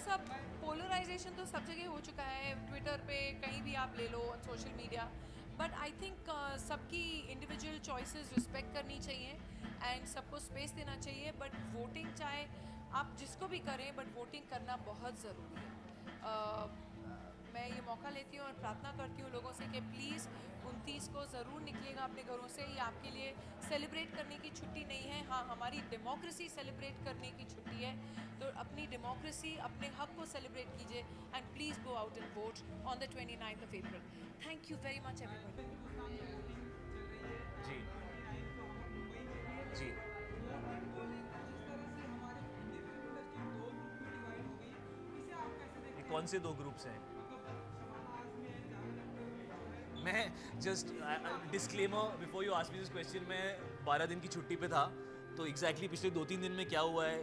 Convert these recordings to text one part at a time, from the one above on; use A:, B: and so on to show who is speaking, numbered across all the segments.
A: सब पोलराइजेशन तो सब जगह हो चुका है, ट्विटर पे कहीं भी आप ले लो, social media. But I think सबकी इंडिविजुअल चॉइसेस रिस्पेक्ट करनी चाहिए एंड सबको स्पेस देना चाहिए। बट वोटिंग चाहे आप जिसको भी करें, बट वोटिंग करना बहुत ज़रूरी है। मैं ये मौका लेती हूँ और प्रार्थना करती हूँ लोगों से कि प्लीज़ 29 को ज़रूर निकलिएगा अपने घरों से। ये आपके लिए सेलिब्रेट करने की छुट्टी नहीं है, हाँ हमारी डेमोक्रेसी सेलिब्रेट करने की छुट्टी है। तो अपनी डेमोक्रेसी, अपने हक को सेलिब्रेट कीजिए and please go out and vote on the 29th of April. Thank you very much everybody.
B: Hindustan में वोटिंग चल रही है और
C: जी
B: 29 को हम लोग मुंबई मिलेंगे।
C: जी।
B: वोटिंग को लेकर जिस तरह से हमारे हिंदी फिल्म इंडस्ट्री दो ग्रुप में डिवाइड हो गई है, इसे आप कैसे
C: ये
B: देखते
C: कौन
B: हैं?
C: से दो ग्रुप्स हैं?
B: मतलब शबाना आज़मी है, जावेद अख्तर जो है
C: मैं just disclaimer before you ask me this question, मैं 12 दिन की छुट्टी पे था, तो एग्जैक्टली पिछले 2-3 दिन में क्या हुआ है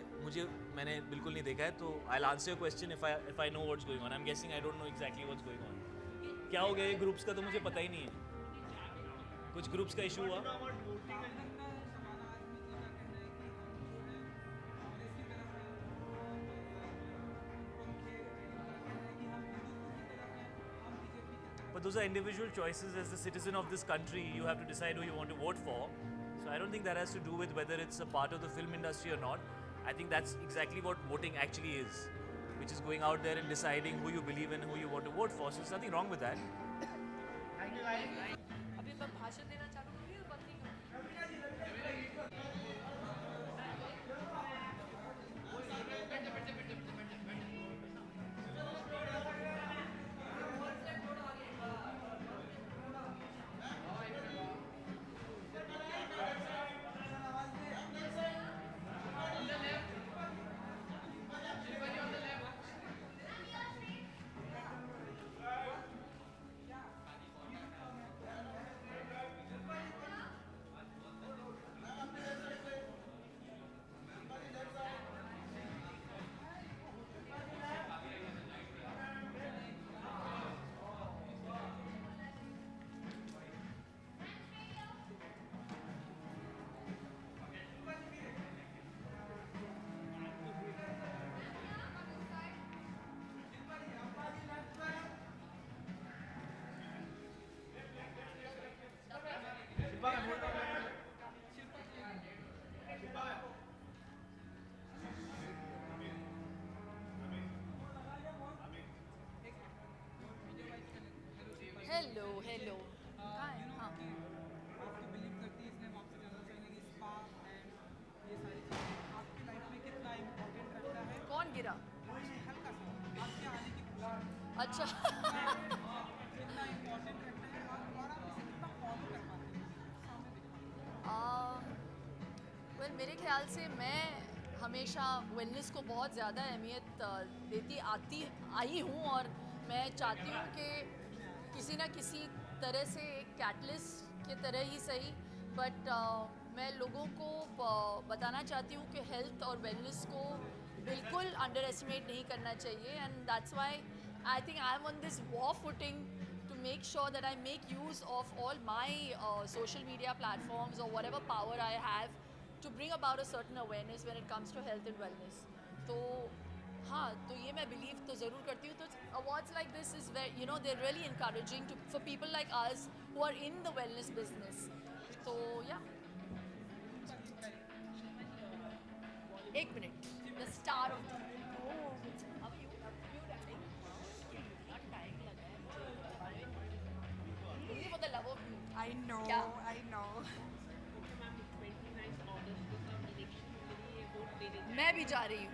C: मैंने बिल्कुल नहीं देखा है। तो I will answer your question if I know what's going on. I am guessing I don't know exactly what's going on. क्या हो गया ये ग्रुप्स का तो मुझे पता ही नहीं है। कुछ ग्रुप्स का इशू हुआ।
B: जावेद अख्तर, शबाना आज़मी जी का कहना है कि हम जो है कांग्रेस की तरफ हैं और अनुपम खेर उनका कहना है कि हम हिंदुत्व की तरफ हैं, हम बीजेपी की तरफ
C: But those are individual choices. As the citizen of this country, you have to decide who you want to vote for. So I don't think that has to do with whether it's a part of the film industry or not. I think that's exactly what voting actually is, which is going out there and deciding who you believe in and who you want to vote for. So there's nothing wrong with that.
A: अभी मैं भाषण देना चालू करूँगी तो बंद नहीं करूँगी। हेलो हेलो कहाँ है? हाँ
B: कि आपकी बिलीव करती है इसलिए हम आपसे जानना चाहेंगे कि स्पा एंड ये सारी चीज़ें आपकी लाइफ में कितना इम्पोर्टेंट रखता है?
A: कौन गिरा?
B: हल्का सा आपके आने की खुशी
A: अच्छा
B: कितना इम्पोर्टेंट रखता है और आप इसे कितना फॉलो कर पाते हैं सामने देखते
A: वेल मेरे ख्याल से मैं हमेशा वेलनेस को बहुत ज़्यादा अहमियत देती आई हूँ और मैं चाहती हूँ कि किसी ना किसी तरह से एक कैटलिस्ट की तरह ही सही, बट मैं लोगों को बताना चाहती हूँ कि हेल्थ और वेलनेस को बिल्कुल अंडर एस्टिमेट नहीं करना चाहिए। And that's why I think I am on this war footing to make sure that I make use of all my social media platforms or whatever power I have to bring about a certain awareness when it comes to health and wellness. तो हाँ, तो ये मैं believe तो ज़रूर करती हूँ। तो awards like this is where you know they're really encouraging for people like us who are in the wellness business. तो yeah. एक minute, the star of the how are you? You darling? कितना time लगा है मुझे। Only for the love of you.
D: I know,
A: क्या?
D: I know.
A: मैं भी जा रही हूँ।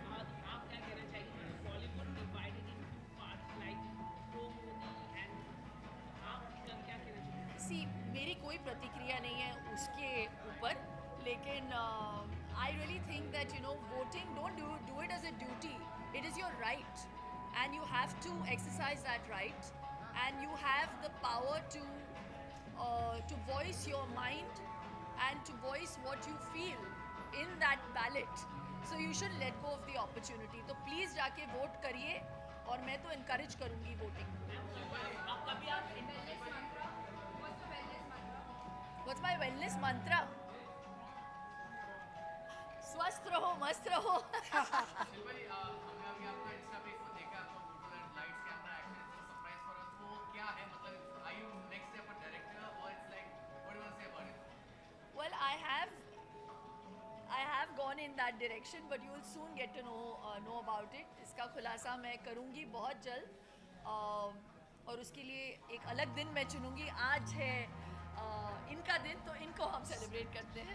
A: सी मेरी कोई प्रतिक्रिया नहीं है उसके ऊपर, लेकिन I really think that you know voting don't do it as a duty, it is your right and you have to exercise that right and you have the power to voice your mind and to voice what you feel in that ballot. So you should let go of the opportunity. तो please जाके vote करिए और मैं तो encourage करूँगी voting को। What's my wellness mantra? स्वस्थ रहो, मस्त रहो।
E: हमने अभी आपका इंस्टा पेज को देखा
A: I have gone in that direction, but you will soon get to know about it. इसका खुलासा मैं करूँगी बहुत जल्द, और उसके लिए एक अलग दिन मैं चुनूँगी. आज है इनका दिन, तो इनको हम सेलिब्रेट करते हैं.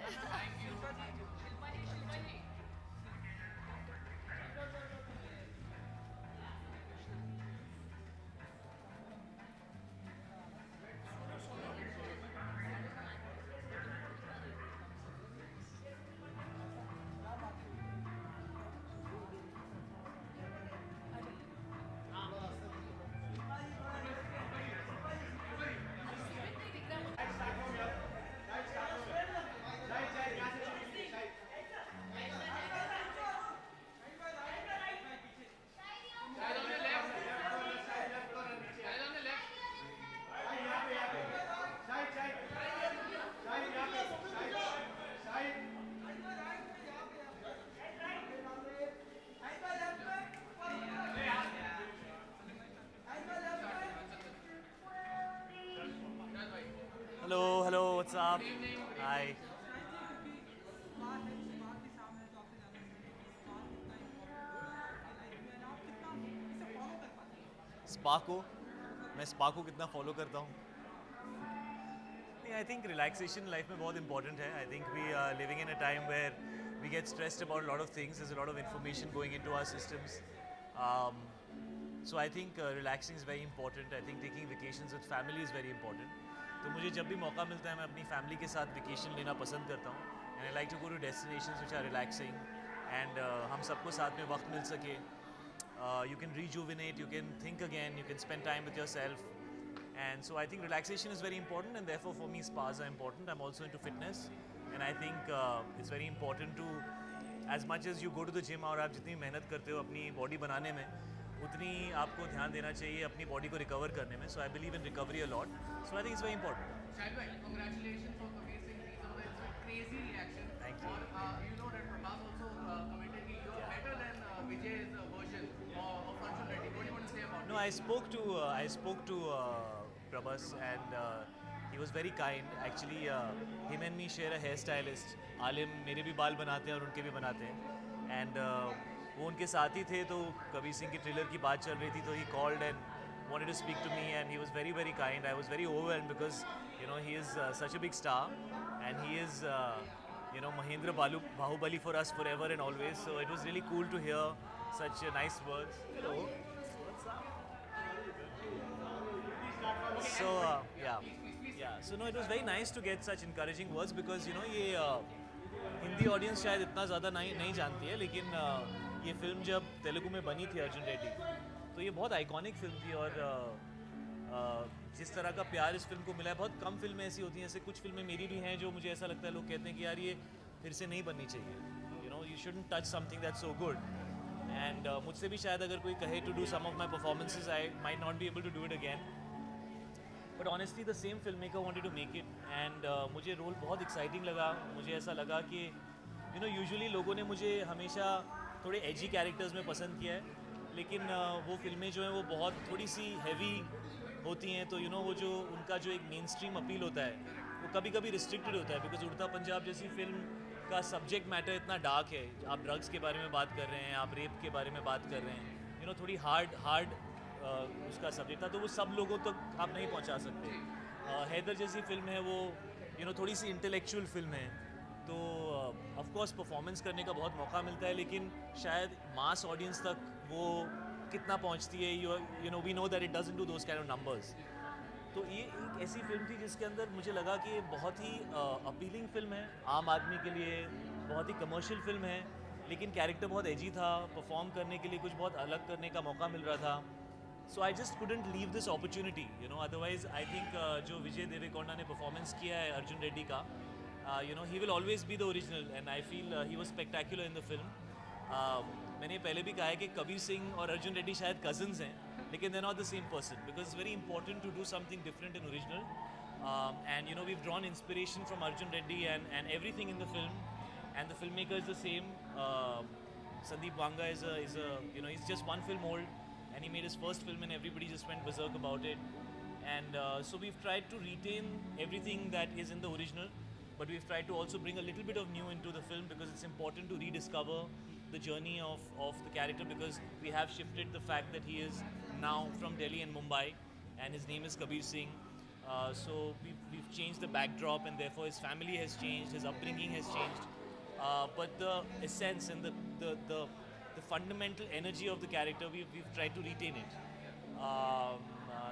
C: Hello, what's up? Hi. Spark को मैं स्पार्क को कितना फॉलो करता हूँ? I think relaxation life में बहुत important है. I think we are living in a time where we get stressed about a lot of things. There's a lot of information going into our systems. So I think relaxing is very important. I think taking vacations with family is very important. तो मुझे जब भी मौका मिलता है मैं अपनी family के साथ वेकेशन लेना पसंद करता हूँ. And I like to go to destinations which are relaxing and हम सबको साथ में वक्त मिल सके. You can rejuvenate, you can think again, you can spend time with yourself. And so I think relaxation is very important, and therefore for me spas are important. I'm also into fitness, and I think it's very important to, as much as you go to the gym और आप जितनी मेहनत करते हो अपनी body बनाने में, उतनी आपको ध्यान देना चाहिए अपनी बॉडी को रिकवर करने में. So I believe in recovery a lot. So I think it's very important.
B: Shahid bhai, congratulations for amazing reason. It's a crazy reaction.
C: Thank you.
B: और you know that Prabhas also commented that you are better than Vijay's version of Arjun Reddy. What do you want to say about it?
C: No, I spoke to Prabhas, and he was very kind. Actually, him and me share a hairstylist. आलिम मेरे भी बाल बनाते हैं और उनके भी बनाते हैं. And वो उनके साथ ही थे, तो कबीर सिंह की ट्रेलर की बात चल रही थी, तो he called and wanted to speak to me, and he was very, very kind. I was very overwhelmed because he is such a big star, and he is Mahendra Bahubali for us forever and always. So it was really cool to hear such nice words. Hello. What's up? So so no, it was very nice to get such encouraging words because ये Hindi audience शायद इतना ज़्यादा नहीं जानती है, लेकिन ये film जब तेलुगु में बनी थी अर्जुन रेड्डी, तो ये बहुत आइकॉनिक फिल्म थी. और जिस तरह का प्यार इस फिल्म को मिला है, बहुत कम फिल्में ऐसी होती हैं. ऐसे कुछ फिल्में मेरी भी हैं जो मुझे ऐसा लगता है लोग कहते हैं कि यार ये फिर से नहीं बननी चाहिए. You shouldn't touch something that's so good. And मुझसे भी शायद अगर कोई कहे to do some of my performances, I might not be able to do it again. But honestly, the same filmmaker wanted to make it, and मुझे role बहुत exciting लगा. मुझे ऐसा लगा कि यूजुअली लोगों ने मुझे हमेशा थोड़े एजी कैरेक्टर्स में पसंद किया है, लेकिन वो फिल्में जो हैं वो बहुत थोड़ी सी हैवी होती हैं. तो वो जो उनका जो एक मेन स्ट्रीम अपील होता है वो कभी कभी रिस्ट्रिक्टेड होता है, बिकॉज उड़ता पंजाब जैसी फिल्म का सब्जेक्ट मैटर इतना डार्क है. आप ड्रग्स के बारे में बात कर रहे हैं, आप रेप के बारे में बात कर रहे हैं, थोड़ी हार्ड उसका सब्जेक्ट था, तो वो सब लोगों तक आप नहीं पहुंचा सकते. हैदर जैसी फिल्म है वो थोड़ी सी इंटेलेक्चुअल फिल्म है, तो ऑफ कोर्स परफॉर्मेंस करने का बहुत मौका मिलता है, लेकिन शायद मास ऑडियंस तक वो कितना पहुंचती है, we know that it doesn't do those kind of numbers. तो ये एक ऐसी फिल्म थी जिसके अंदर मुझे लगा कि ये बहुत ही अपीलिंग फिल्म है आम आदमी के लिए, बहुत ही कमर्शियल फिल्म है, लेकिन कैरेक्टर बहुत एजी था. परफॉर्म करने के लिए कुछ बहुत अलग करने का मौका मिल रहा था. So I just couldn't leave this opportunity, otherwise I think जो विजय देवरकोंडा ने परफॉर्मेंस किया है अर्जुन रेड्डी का, he will always be the original, and I feel he was spectacular in the film. मैंने पहले भी कहा है कि कबीर सिंह और अर्जुन रेड्डी शायद cousins हैं, लेकिन they're not the same person, because it's very important to do something different and original. And we've drawn inspiration from Arjun Reddy and everything in the film, and the filmmaker is the same. Sandeep Wanga is he's just one film old, and he made his first film and everybody just went berserk about it. And so we've tried to retain everything that is in the original, but we've tried to also bring a little bit of new into the film because it's important to rediscover the journey of the character, because we have shifted the fact that he is now from Delhi and Mumbai and his name is Kabir Singh. So we've changed the backdrop, and therefore his family has changed, his upbringing has changed. But the essence and the fundamental energy of the character, we've tried to retain it.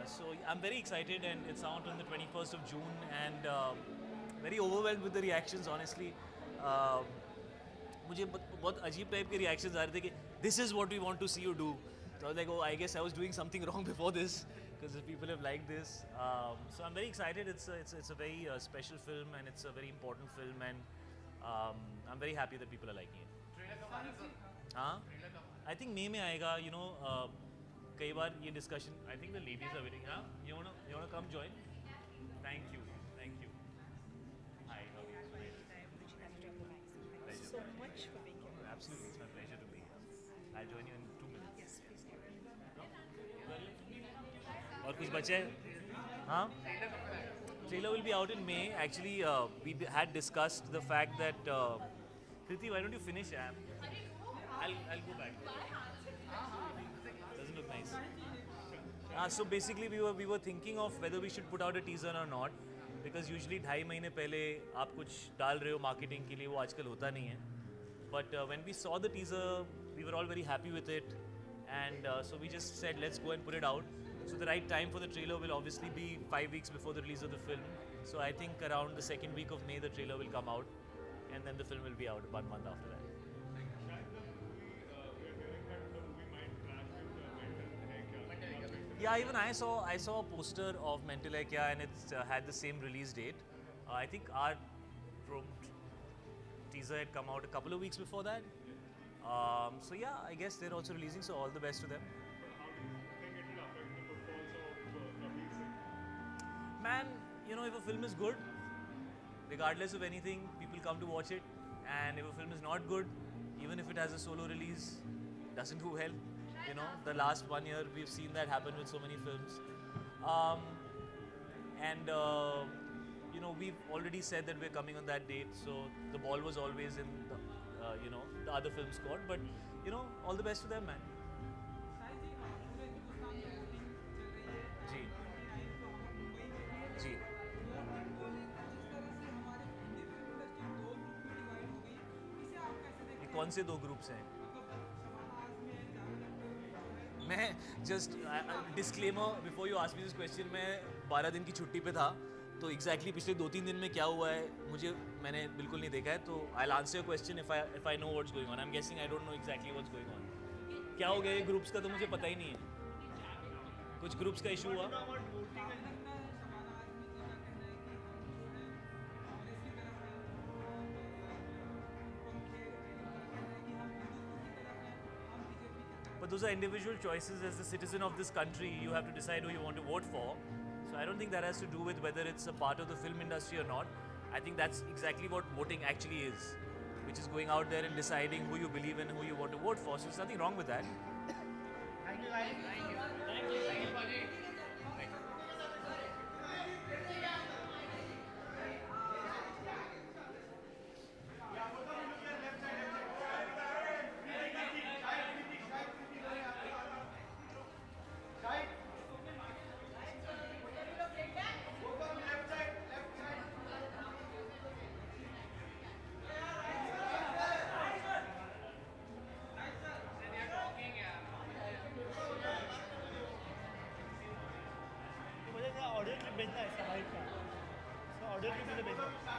C: So I'm very excited, and it's out on the 21st of June, and very overwhelmed with the reactions, honestly. मुझे बहुत अजीब type के reactions आ रहे थे कि this is what we want to see you do. So I was like, oh, I guess I was doing something wrong before this, because people have liked this. So I'm very excited. It's a very special film, and it's a very important film, and I'm very happy that people are liking it. हाँ, I think May में आएगा. You know, कई बार ये discussion. I think the ladies are waiting. हाँ, you wanna come join? Thank you. Hi, how are you? Pleasure.
D: So much for being here.
C: Absolutely, it's my pleasure to be here. I'll join you in 2 minutes.
D: Yes, please carry on.
C: और कुछ बचे हैं? हाँ? Trailer will be out in May. Actually, we had discussed the fact that Kriti, why don't you finish? I'll go back. Doesn't look nice. So basically, we were thinking of whether we should put out a teaser or not, because usually 2.5 महीने पहले आप कुछ डाल रहे हो marketing के लिए, वो आजकल होता नहीं है. But when we saw the teaser, we were all very happy with it, and so we just said let's go and put it out. So the right time for the trailer will obviously be 5 weeks before the release of the film. So I think around the second week of May the trailer will come out, and then the film will be out 1 month after that. Yeah, even I saw a poster of Mental Hai Kya, and it's had the same release date. I think our teaser had come out a couple of weeks before that. So yeah, I guess they're also releasing, so all the best to them. Man, you know, if a film is good, regardless of anything, people come to watch it. And if a film is not good, even if it has a solo release, doesn't do well. You know, the last 1 year we've seen that happen with so many films. You know, we've already said that we're coming on that date, so the ball was always in the, you know, the other film's court. But you know, all the best to them, man. जी जी ये कौन से 2 groups हैं? मैं just disclaimer before you ask me this question, मैं 12 दिन की छुट्टी पे था, तो एग्जैक्टली पिछले 2-3 दिन में क्या हुआ है मैंने बिल्कुल नहीं देखा है. तो I will answer your question if I know what's going on. I am guessing I don't know exactly what's going on. क्या हो गया ये ग्रुप्स का, तो मुझे पता ही नहीं है. कुछ ग्रुप्स का इशू हुआ. But those are individual choices. As the citizen of this country, you have to decide who you want to vote for. So I don't think that has to do with whether it's a part of the film industry or not. I think that's exactly what voting actually is, which is going out there and deciding who you believe in and who you want to vote for. So there's nothing wrong with that.
D: Thank you.